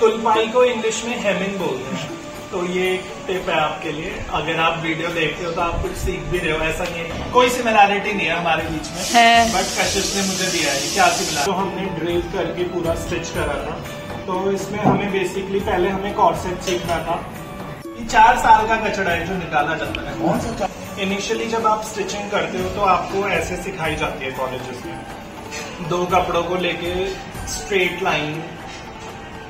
तुलपाई को इंग्लिश में हेमिंग बोलते हैं। तो ये एक टिप है आपके लिए, अगर आप वीडियो देखते हो तो आप कुछ सीख भी रहे हो। ऐसा नहीं है, कोई सिमिलैरिटी नहीं है हमारे बीच में, बट कशिश ने मुझे दिया है क्या सिमिलैरिटी। तो हमने ड्रिल करके पूरा स्टिच करा था। तो इसमें हमें बेसिकली पहले हमें कॉर्सेट सीखना था। ये 4 साल का कचड़ा है जो निकाला जाता है। इनिशियली जब आप स्टिचिंग करते हो तो आपको ऐसे सिखाई जाती है कॉलेजेस में, 2 कपड़ों को लेके स्ट्रेट लाइन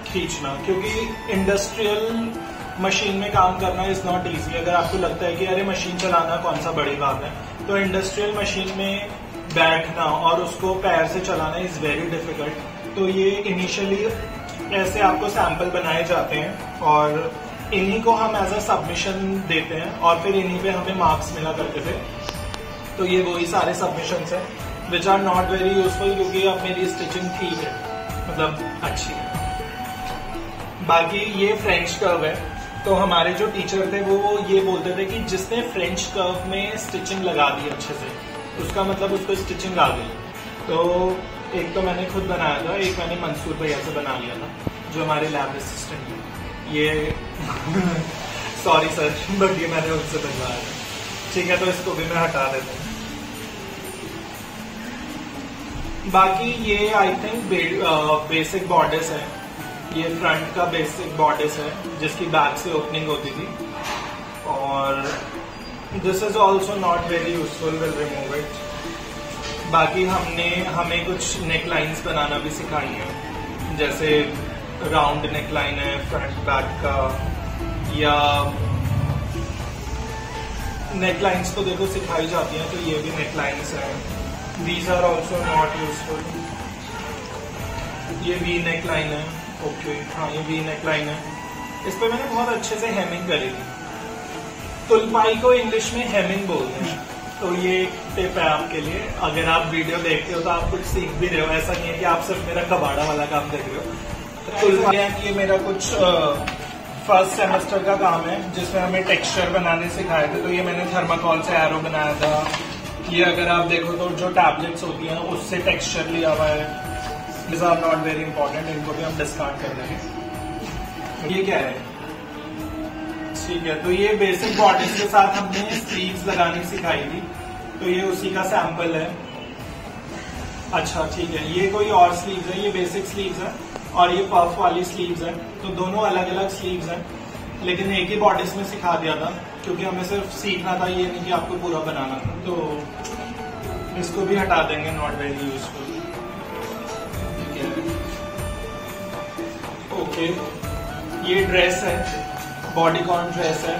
खींचना, क्योंकि इंडस्ट्रियल मशीन में काम करना इज नॉट इजी। अगर आपको लगता है कि अरे मशीन चलाना कौन सा बड़ी बात है, तो इंडस्ट्रियल मशीन में बैठना और उसको पैर से चलाना इज वेरी डिफिकल्ट। तो ये इनिशियली ऐसे आपको सैंपल बनाए जाते हैं और इन्हीं को हम एज अ सबमिशन देते हैं और फिर इन्हीं पे हमें मार्क्स मिला करते थे। तो ये वही सारे सबमिशंस हैं which are not very useful, क्योंकि अब मेरी स्टिचिंग ठीक है, मतलब अच्छी है। बाकी ये फ्रेंच कर्व है। तो हमारे जो टीचर थे वो ये बोलते थे कि जिसने फ्रेंच कर्व में स्टिचिंग लगा दी अच्छे से, उसका मतलब उसको स्टिचिंग आ गई। तो एक तो मैंने खुद बनाया था, एक मैंने मंसूर भैया से बना लिया था जो हमारे लैब असिस्टेंट है। ये सॉरी सर, बट ये मैंने उनसे बनवाया था। ठीक है, तो इसको भी मैं हटा देता हूँ। बाकी ये आई थिंक बेसिक बॉर्डर्स है। ये फ्रंट का बेसिक बॉर्डर्स है जिसकी बैक से ओपनिंग होती थी, और this is also not very useful, will remove it. बाकी हमें कुछ नेक लाइन्स बनाना भी सिखाई है, जैसे राउंड नेक लाइन है फ्रंट बैक का, या नेक लाइन्स तो देखो सिखाई जाती हैं। तो ये भी नेक लाइन्स हैं, these are also not useful. ये वी नेक लाइन है, ओके हाँ ये वी नेक लाइन है। इस पर मैंने बहुत अच्छे से हेमिंग करी थी। तुलपाई को इंग्लिश में हेमिंग बोलते हैं। तो ये एक टिप है आपके लिए, अगर आप वीडियो देखते हो तो आप कुछ सीख भी रहे हो। ऐसा नहीं है कि आप सिर्फ मेरा कबाड़ा वाला काम देख रहे हो। तुलपाई ये मेरा कुछ फर्स्ट सेमेस्टर का काम है जिसमें हमें टेक्सचर बनाने सिखाए थे। तो ये मैंने थर्माकोल से एरो बनाया था। ये अगर आप देखो तो जो टैबलेट्स होती हैं उससे टेक्सचर लिया हुआ है। These are not very important, इनको भी हम डिस्कार्ड कर देंगे। ये क्या है? ठीक है, तो ये बेसिक बॉडीज के साथ हमने स्लीव्स लगानी सिखाई थी। तो ये उसी का सैंपल है। अच्छा ठीक है, ये कोई और स्लीव्स है, ये बेसिक स्लीव्स है और ये पफ वाली स्लीव्स है। तो दोनों अलग अलग स्लीव्स हैं, लेकिन एक ही बॉडीज में सिखा दिया था क्योंकि हमें सिर्फ सीखना था, ये नहीं कि आपको पूरा बनाना था। तो इसको भी हटा देंगे, नॉट वेरी यूजफुल। ओके, ये ड्रेस है, बॉडीकॉन ड्रेस है,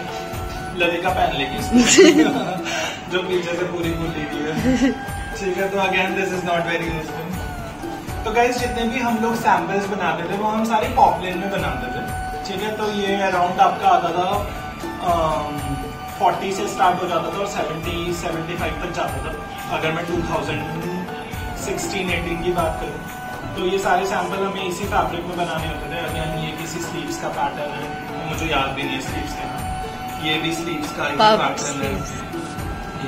ललिका पहन लेगी जो पीछे से पूरी खुली हुई है। ठीक है, तो again this is not very useful. तो गाइस जितने भी हम लोग सैंपल्स बनाते थे वो हम सारे पॉपलिन में बनाते थे। ठीक है, तो ये अराउंड आपका आता था 40 से स्टार्ट हो जाता था और 70-75 तक जाता था अगर मैं 2016-18 की बात करूँ। तो ये सारे सैंपल हमें इसी फैब्रिक में बनाने होते थे। अगेन ये किसी स्लीव्स का पैटर्न है, तो मुझे याद भी नहीं है स्लीव्स का। ये भी स्लीव्स का पैटर्न है,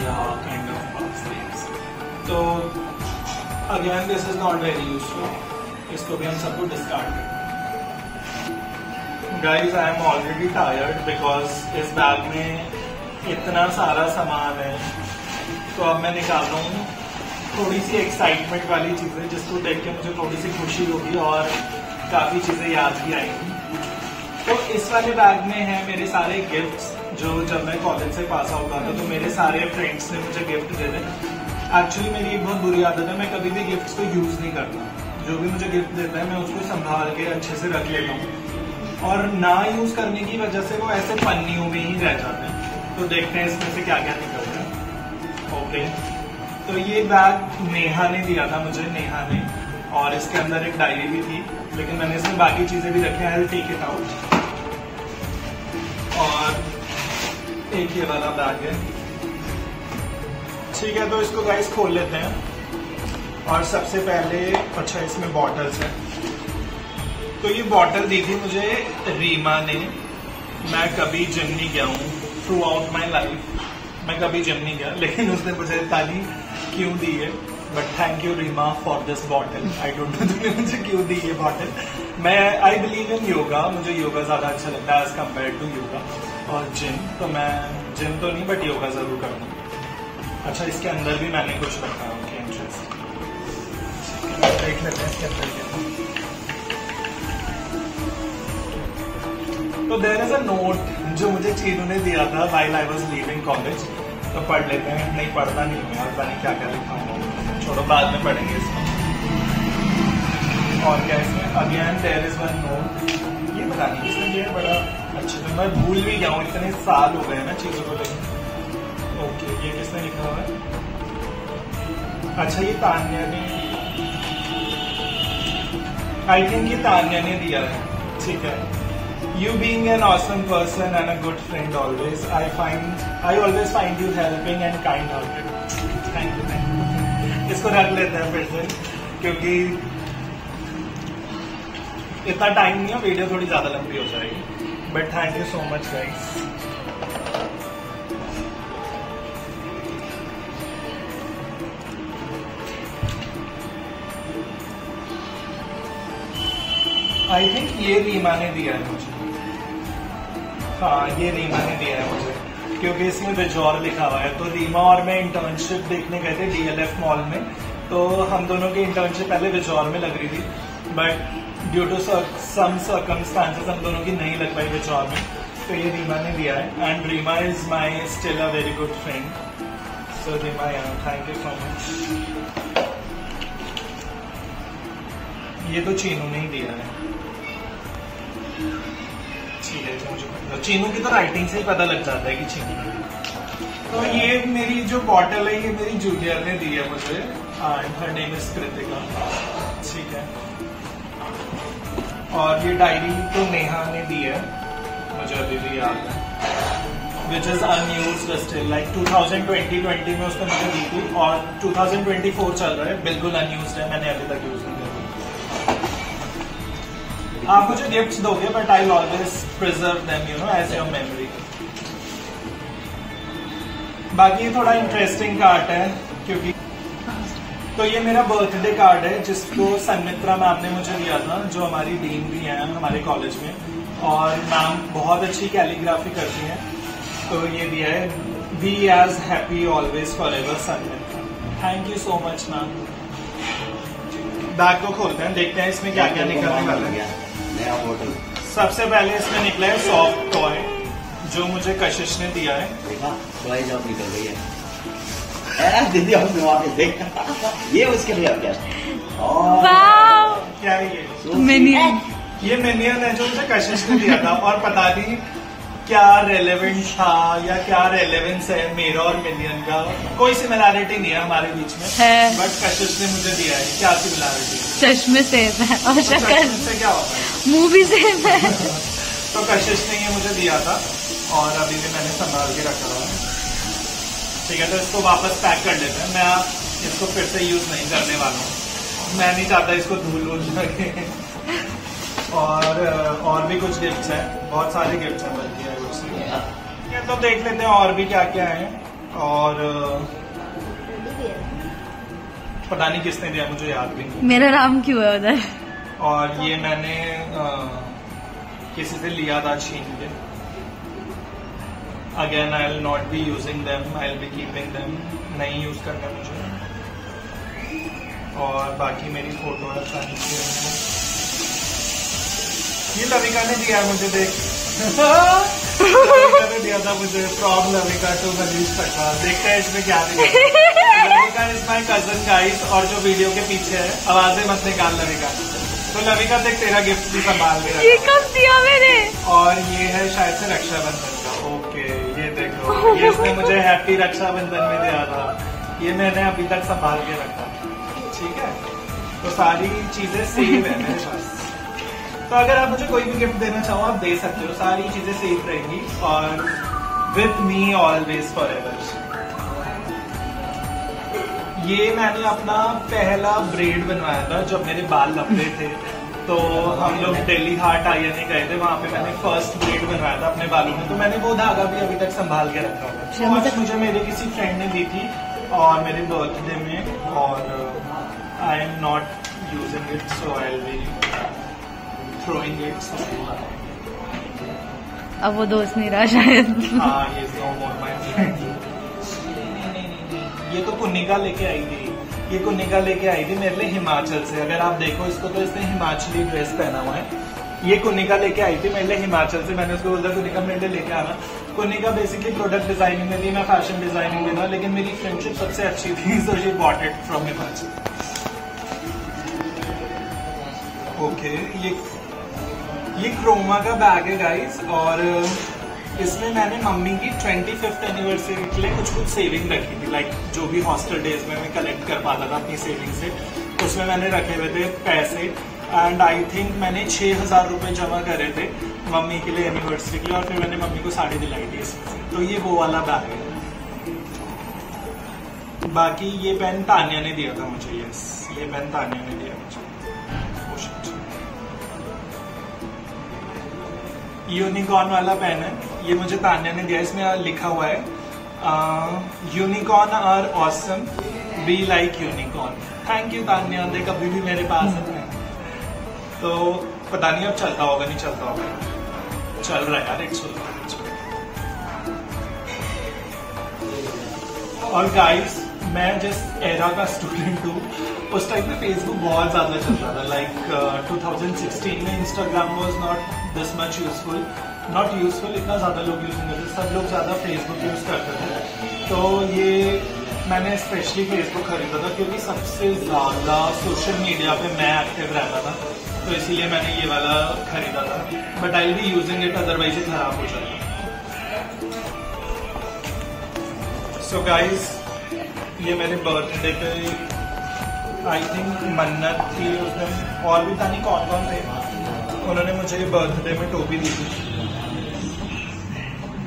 या काइंड ऑफ पफ स्लीव्स। तो again this is not very useful, इसको भी हम सबको डिस्कार्ड करें। Guys I am already tired because इस बैग में इतना सारा सामान है। तो अब मैं निकाल रहा हूँ थोड़ी सी एक्साइटमेंट वाली चीजें जिसको देख के मुझे थोड़ी सी खुशी होगी और काफी चीजें याद भी आएंगी। तो इस वाले बैग में है मेरे सारे गिफ्ट्स जो जब मैं कॉलेज से पास आउट हुआ था तो मेरे सारे फ्रेंड्स ने मुझे गिफ्ट दे दे। एक्चुअली मेरी एक बहुत बुरी आदत है, मैं कभी भी गिफ्ट्स को यूज नहीं करता। जो भी मुझे गिफ्ट देता है मैं उसको संभाल के अच्छे से रख लेता हूँ, और ना यूज करने की वजह से वो ऐसे पन्नियों में ही रह जाते हैं। तो देखते हैं इसमें से क्या क्या निकलता है। ओके, तो ये बैग नेहा ने दिया था मुझे, नेहा ने, और इसके अंदर एक डायरी भी थी, लेकिन मैंने इसमें बाकी चीजें भी रखी हैं। I will take it out. और एक ये वाला बैग है। ठीक है, तो इसको गाइस खोल लेते हैं। और सबसे पहले अच्छा इसमें बॉटल्स है। तो ये बॉटल दी थी मुझे रीमा ने। मैं कभी जिम नहीं गया हूँ थ्रू आउट माई लाइफ, मैं कभी जिम नहीं गया, लेकिन उसने मुझे ताली क्यों दी है but thank you Reema for this bottle. I don't know तुमने मुझे क्यों दी ये बॉटल। मैं आई बिलीव इन योगा, मुझे योगा ज्यादा अच्छा लगता है एज कम्पेयर टू योगा और जिम। तो मैं जिम तो नहीं बट योगा जरूर करूँगा। अच्छा इसके अंदर भी मैंने कुछ रखा है, ओके इंटरेस्ट। देख लेते हैं इसके अंदर क्या। तो देयर इज अ नोट जो मुझे चीनू ने दिया था while I was leaving college. तो पढ़ लेते हैं। नहीं पढ़ता नहीं हूँ यार, पता नहीं क्या क्या लिखा हूँ, छोड़ो बाद में पढ़ेंगे इसमें। और क्या इसमें again there is one note. ये पता नहीं किसने दिया, बड़ा अच्छा तो मैं भूल भी गया हूँ, इतने साल हो गए ना चीजों को लेकर। ओके ये किसने लिखा हुआ है? अच्छा ये तान्या ने, आई थिंक ये तान्या ने दिया है। ठीक है। You being an awesome person and a good friend always, I always find you helping and kind-hearted. Thank you. इसको रख लेते हैं फिर से, क्योंकि इतना टाइम नहीं है, वीडियो थोड़ी ज्यादा लंबी हो जाएगी। But thank you so much guys. I think ये रीमा ने दिया है मुझे। हाँ ये रीमा ने दिया है मुझे, क्योंकि इसमें विजौर लिखा हुआ है। तो रीमा और मैं इंटर्नशिप देखने गए थे DLF मॉल में। तो हम दोनों की इंटर्नशिप पहले विजौर में लग रही थी, but due to some circumstances हम दोनों की नहीं लग पाई विजौर में। तो ये रीमा ने दिया है and Reema is my still a very good friend. So Reema thank you so much. ये तो चीनू ने ही दिया है। चीनू की तो राइटिंग से ही पता लग जाता है कि चीनू। तो ये मेरी जो बॉटल है ये मेरी जूनियर ने दी है मुझे, and her name is Kritika. ठीक है। और ये डायरी तो नेहा ने दी है, मुझे अभी भी याद है, which is unused still. Like 2020 में उसने मुझे दी थी और 2024 चल रहा है, बिल्कुल अनयूज्ड है, मैंने अभी तक यूज नहीं किया। आप मुझे गिफ्ट्स दोगे but I always preserve them you know as your memory. बाकी थोड़ा इंटरेस्टिंग कार्ड है क्योंकि तो ये मेरा बर्थडे कार्ड है जिसको सन्मित्रा मैम ने मुझे दिया था, जो हमारी डीन भी हैं हमारे कॉलेज में, और मैम बहुत अच्छी कैलीग्राफी करती हैं। तो ये दिया है, be as happy always for ever Sanmitra. Thank you so much ma'am. Bag को खोलते हैं, देखते हैं इसमें क्या क्या निकलने वाला है। नया बॉटल। सबसे पहले इसमें निकला है सॉफ्ट टॉय, जो मुझे कशिश ने दिया है। देखा टॉय जॉब निकल गई है। दीदी हमने वहाँ पे देखा, ये उसके लिए क्या क्या है ये? मिनियन। ये मिनियन है जो मुझे कशिश ने दिया था, और पता नहीं क्या रेलेवेंट था या क्या रेलेवेंस है मेरा और मिनियन का, कोई सिमिलैरिटी नहीं है हमारे बीच में है, बट कशिश ने मुझे दिया है। क्या सिमिलैरिटी? चश्मे सेम है और शक्ल से क्या होता है, मुंह भी सेम है। तो कशिश ने ये मुझे दिया था और अभी भी मैंने संभाल के रखा हुआ है। ठीक है, तो इसको वापस पैक कर लेते हैं। मैं इसको फिर से यूज नहीं करने वाला हूँ, मैं नहीं चाहता इसको धूल वूल लगे। और भी कुछ गिफ्ट्स हैं, बहुत सारे गिफ्ट्स हैं बल्कि ये तो देख लेते हैं और भी क्या क्या है। और पता नहीं किसने दिया, मुझे याद भी नहीं। मेरा नाम क्यों है उधर? और ये मैंने किसी से लिया था छीन के। Again I will not be using them, I will be keeping them. नहीं यूज करना मुझे। और बाकी मेरी फोटो है ये लविका ने दिया मुझे, देख लविका ने दिया था मुझे, फ्रॉम लविका टू मनीष पटवा। देखते हैं इसमें क्या दिया। लविका इज माय कजन गाइस, और जो वीडियो के पीछे है, आवाजें मत निकाल लविका। तो लविका देख तेरा गिफ्ट भी संभाल के रखा। ये कब दिया मैंने? और ये है शायद से रक्षाबंधन का। ओके ये देखो, ये इसने मुझे हैप्पी रक्षाबंधन में दिया था, ये मैंने अभी तक संभाल के रखा। ठीक है, तो सारी चीजें सेव है मेरे पास। तो अगर आप मुझे कोई भी गिफ्ट देना चाहो आप दे सकते हो, सारी चीजें सेफ रहेंगी। और with me always for ever. ये मैंने अपना पहला ब्रेड बनवाया था जब मेरे बाल लंबे थे, तो हम लोग दिल्ली हार्ट आईएनए गए थे, वहां पे मैंने फर्स्ट ब्रेड बनवाया था अपने बालों में। तो मैंने वो धागा भी अभी तक संभाल के रखा हुआ है। मुझे मेरे किसी फ्रेंड ने दी थी और मेरे बर्थडे में, और I am not using it so I will be throwing it. अब वो दोस्त नहीं रहा शायद। हाँ, ये नो मोर माय फ्रेंड। ये तो कुन्निका लेके आई थी, ये कुन्निका लेके आई थी मेरे लिए हिमाचल से। अगर आप देखो इसको तो इसने हिमाचली ड्रेस पहना हुआ है। ये कुन्निका लेके आई थी मेरे लिए हिमाचल से। मैंने उसको बोला कुन्निका मेरे लिए लेके आना। कुन्निका बेसिकली प्रोडक्ट डिजाइनिंग में थी, मैं फैशन डिजाइनिंग में था, लेकिन मेरी फ्रेंडशिप सबसे अच्छी थी, so she bought it from Himachal. Okay, ये क्रोमा का बैग है गाइस, और इसमें मैंने मम्मी की 25th एनिवर्सरी के लिए कुछ सेविंग रखी थी, लाइक जो भी हॉस्टल डेज में मैं कलेक्ट कर पाता था अपनी सेविंग से, उसमें मैंने रखे हुए थे पैसे। एंड आई थिंक मैंने 6,000 रुपए जमा करे थे मम्मी के लिए एनिवर्सरी के लिए, और फिर मैंने मम्मी को साड़ी दिलाई थी इसमें से। तो ये वो वाला बैग है। बाकी ये पेन तानिया ने दिया था मुझे। यस, ये पेन तानिया ने दिया मुझे। यूनिकॉर्न वाला पेन है, ये मुझे तान्या ने दिया। इसमें लिखा हुआ है unicorn are awesome, be like unicorn. Thank you Tanya, दे कभी भी मेरे पास है। तो पता नहीं अब चलता होगा नहीं चलता होगा, चल रहा है यार, एक चल। और गाइस, मैं जिस एरा का स्टूडेंट हूँ, उस टाइम पे फेसबुक बहुत ज्यादा चल रहा था। लाइक 2016 में Instagram was not this much useful, not useful, इतना ज्यादा लोग यूज नहीं करते, सब लोग ज्यादा फेसबुक यूज करते थे। तो ये मैंने स्पेशली फेसबुक खरीदा था क्योंकि सबसे ज्यादा सोशल मीडिया पे मैं एक्टिव रहता था, तो इसीलिए मैंने ये वाला खरीदा था। But I will be using it, otherwise ये खराब हो जाएगा। सो गाइज, ये मेरे बर्थडे पे आई थिंक मन्नत थी उस दिन, और भी तानी कौन कौन थे, उन्होंने मुझे बर्थडे में टोपी दी थी,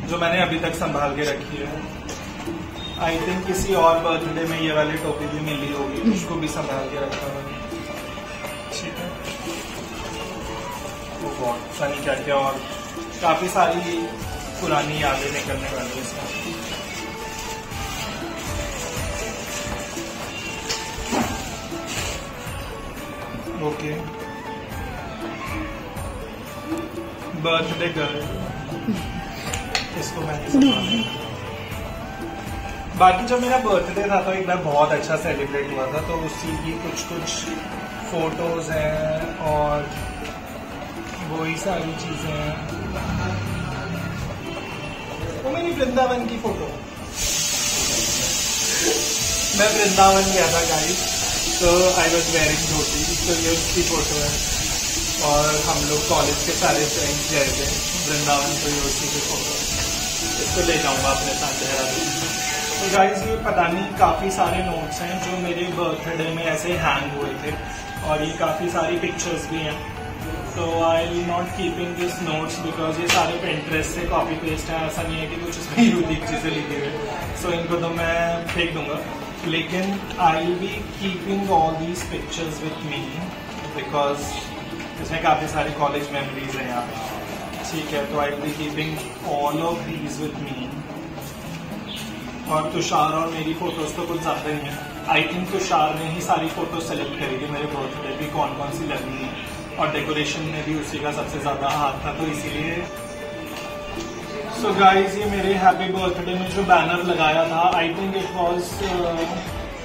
जो मैंने अभी तक संभाल के रखी है। आई थिंक किसी और बर्थडे में ये वाली टोपी भी मिली होगी, उसको भी संभाल के रखा मैंने। ठीक है, वो बहुत फनी क्या क्या, और काफी सारी पुरानी यादें निकलने वाली है। ओके, बर्थडे गर्ल, इसको मैंने बाकी जब मेरा बर्थडे था तो एक बार बहुत अच्छा सेलिब्रेट हुआ था, तो उसी की कुछ कुछ फोटोज हैं और वही सारी चीजें हैं। वो मेरी वृंदावन की फोटो, मैं वृंदावन गया था गाइस, तो आई वॉज वेयरिंग धोती, तो ये उसकी फोटो है। और हम लोग कॉलेज के सारे फ्रेंड्स गए थे वृंदावन, तो ये उसी की फोटो है। इसको ले जाऊंगा अपने साथ देहरादून। तो गाइस, ये पता नहीं काफ़ी सारे नोट्स हैं जो मेरे बर्थडे में ऐसे हैंग हुए थे, और ये काफ़ी सारी पिक्चर्स भी हैं। तो I will not keeping this notes because ये सारे पिंटरेस्ट से कॉपी पेस्ट है, ऐसा नहीं है कि कुछ इसमें यूनिक चीज़ें लिखी हुई, सो इनको तो मैं फेंक दूंगा। लेकिन I will be keeping all these pictures with me because इसमें काफ़ी सारी कॉलेज मेमोरीज हैं यहाँ पे। ठीक है, तो I will be keeping all of these with me. और तुषार और मेरी फोटोज तो कुछ ज़्यादा ही हैं। आई थिंक तुषार ने ही सारी फोटोज सेलेक्ट करी थी मेरे बर्थडे की, कौन कौन सी लगनी है, और डेकोरेशन में भी उसी का सबसे ज़्यादा हाथ था, तो इसीलिए। सो गाइज, ये मेरे हैप्पी बर्थडे में जो बैनर लगाया था, आई थिंक इट वॉज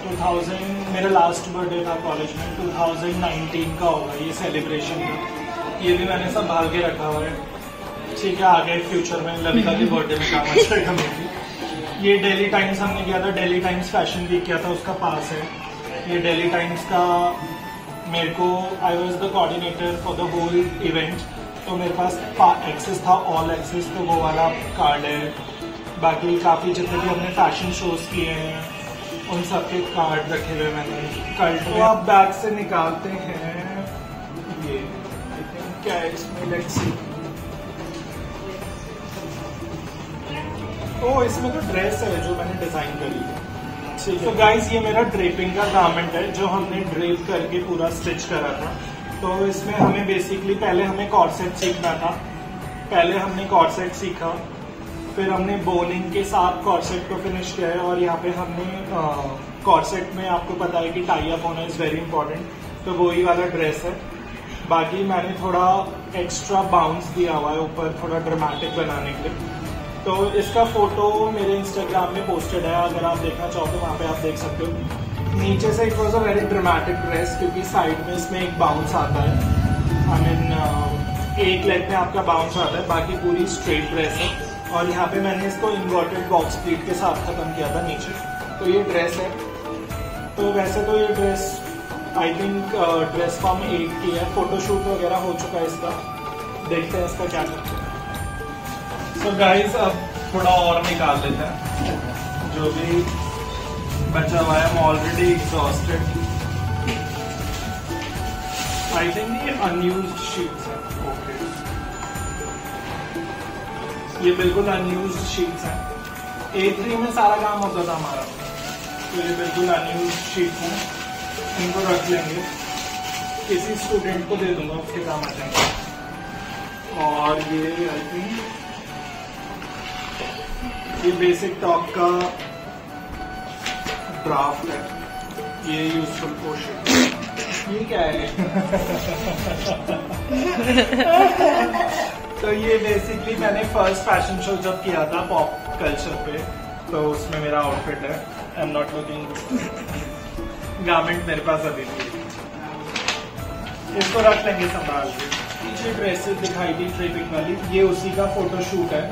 2000, मेरा लास्ट बर्थडे था कॉलेज में, 2019 का होगा ये सेलिब्रेशन का। ये भी मैंने संभाल के रखा हुआ है। ठीक है, आगे फ्यूचर में ललिता के बर्थडे में काम आ जाएगा मेरी। ये डेली टाइम्स हमने किया था, डेली टाइम्स फैशन वीक किया था, उसका पास है। ये डेली टाइम्स का मेरे को, I was the coordinator for the whole event, तो मेरे पास एक्सेस था, ऑल एक्सेस, तो वो वाला कार्ड है। बाकी काफ़ी जितने भी हमने फैशन शोज किए हैं उन सब के कार्ड रखे हुए मैंने कल्ट में। तो आप बैग से निकालते हैं ये, क्या है इसमें, लेट्स सी। ओ, इसमें तो ड्रेस है जो मैंने डिजाइन करी है। ठीक है, तो गाइस, ये मेरा ड्रेपिंग का गारमेंट है जो हमने ड्रेप करके पूरा स्टिच करा था। तो इसमें हमें बेसिकली पहले हमें कॉर्सेट सीखना था, पहले हमने कॉर्सेट सीखा, फिर हमने बोनिंग के साथ कॉर्सेट को फिनिश किया है और यहाँ पे हमने कॉर्सेट में आपको पता है कि टाई अप होना इज वेरी इंपॉर्टेंट, तो वही वाला ड्रेस है। बाकी मैंने थोड़ा एक्स्ट्रा बाउंस दिया हुआ है ऊपर, थोड़ा ड्रामेटिक बनाने के लिए। तो इसका फोटो मेरे इंस्टाग्राम में पोस्टेड है, अगर आप देखना चाहो तो वहाँ पे आप देख सकते हो। नीचे से it was a very dramatic dress, क्योंकि साइड में इसमें एक बाउंस आता है, आई मीन एक लेग में आपका बाउंस आता है, बाकी पूरी स्ट्रेट ड्रेस है। और यहाँ पे मैंने इसको इन्वर्टेड बॉक्स प्लीट के साथ खत्म किया था नीचे। तो ये ड्रेस है। तो वैसे तो ये dress I think dress form 8 की है, फोटोशूट वगैरह हो चुका है इसका, देखते हैं इसका क्या करते हैं। तो गाइज अब थोड़ा और निकाल लेते हैं जो भी बचा हुआ है। I'm already exhausted. I think ये unused sheets हैं। Okay. ये बिल्कुल unused sheets हैं। A3 में सारा काम होता था हमारा, तो ये बिल्कुल unused sheets हैं। इनको रख लेंगे, किसी स्टूडेंट को दे दूंगा, उसके काम आ जाएंगे। और ये आई थिंक ये बेसिक टॉप का ड्राफ्ट है, ये यूजफुल पोर्शन। ये क्या है? तो ये बेसिकली मैंने फर्स्ट फैशन शो जब किया था पॉप कल्चर पे, तो उसमें मेरा आउटफिट है। I am not looking garment मेरे पास अभी भी, इसको रख लेंगे संभाल के। पीछे ड्रेसेस दिखाई दी ट्रिपिंग वाली, ये उसी का फोटोशूट है।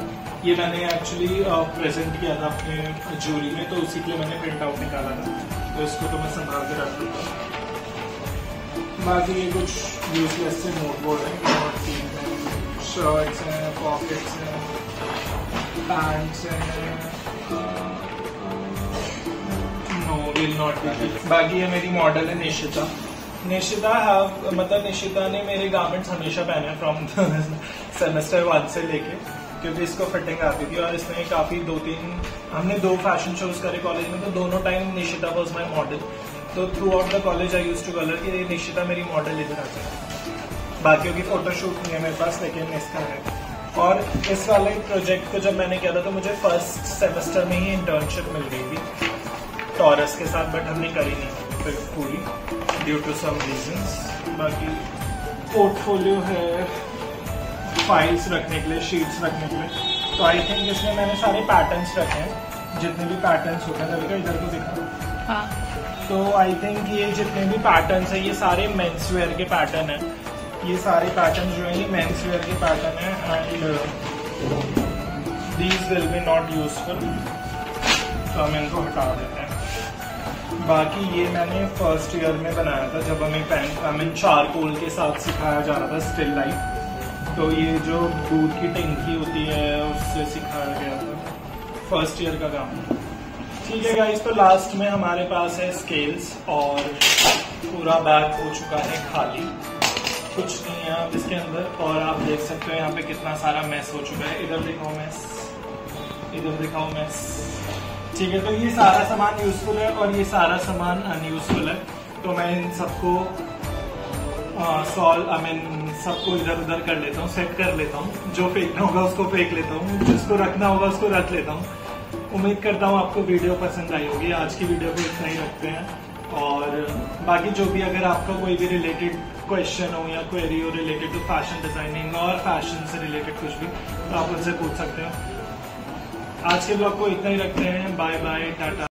ये मैंने एक्चुअली प्रेजेंट किया था अपने ज्वेलरी में, तो उसी के लिए मैंने प्रिंट आउट निकाला था, तो इसको तो मैं संभाल के रख लूँगा। बाकी ये कुछ यूजलेस से नोट बोर्ड है, शर्ट्स हैं, पॉकेट्स हैं, पैंट्स हैं, नो विल नॉट बी। बाकी ये मेरी मॉडल है निशिता। निशिता ने मेरे गारमेंट्स हमेशा पहने फ्रॉम सेमेस्टर 1 से लेके, क्योंकि इसको फिटिंग आती थी। और इसमें काफी हमने 2 फैशन शोज करे कॉलेज में, तो दोनों time Nishita was my model. तो throughout the college I use to colour कि निशिता मेरी मॉडल इधर आती है। बाकियों की फोटोशूट नहीं है मेरे पास, लेकिन इसका है। और इस वाले प्रोजेक्ट को जब मैंने किया था, तो मुझे फर्स्ट सेमेस्टर में ही इंटर्नशिप मिल गई थी टॉरस के साथ, बट हमने करी नहीं फिर पूरी ड्यू टू सम रीजंस। बाकी पोर्टफोलियो है, फाइल्स रखने के लिए, शीट्स रखने के लिए। तो आई थिंक इसमें मैंने सारे पैटर्न्स रखे हैं, जितने भी पैटर्न्स होते हैं। रविका इधर को दिखा। हाँ। तो आई थिंक ये जितने भी पैटर्न्स हैं, ये सारे मेंस वेयर के पैटर्न हैं। ये सारे पैटर्न जो है ये मेंस वेयर के पैटर्न है, and these will be not useful, तो हम इनको हटा देते हैं। बाकी ये मैंने फर्स्ट ईयर में बनाया था, जब हमें चारकोल के साथ सिखाया जा रहा था स्टिल लाइफ। तो ये जो दूध की टंकी होती है उससे सिखाया गया था, फर्स्ट ईयर का काम। ठीक है गाइस, तो लास्ट में हमारे पास है स्केल्स, और पूरा बैग हो चुका है खाली, कुछ नहीं है अब इसके अंदर। और आप देख सकते हो यहाँ पे कितना सारा मैस हो चुका है। इधर दिखाओ मैस, इधर दिखाओ मैस। ठीक है, तो ये सारा सामान यूजफुल है और ये सारा सामान अनयूजफुल है। तो मैं इन सबको सबको इधर उधर कर लेता हूँ, सेट कर लेता हूँ। जो फेंकना होगा उसको फेंक लेता हूँ, जिसको रखना होगा उसको रख लेता हूँ। उम्मीद करता हूँ आपको वीडियो पसंद आई होगी। आज की वीडियो को इतना ही रखते हैं। और बाकी जो भी अगर आपका कोई भी रिलेटेड क्वेश्चन हो या क्वेरी हो रिलेटेड टू फैशन डिजाइनिंग और फैशन से रिलेटेड कुछ भी, तो आप उनसे पूछ सकते हो। आज के ब्लॉग को इतना ही रखते हैं। Bye bye, Tata.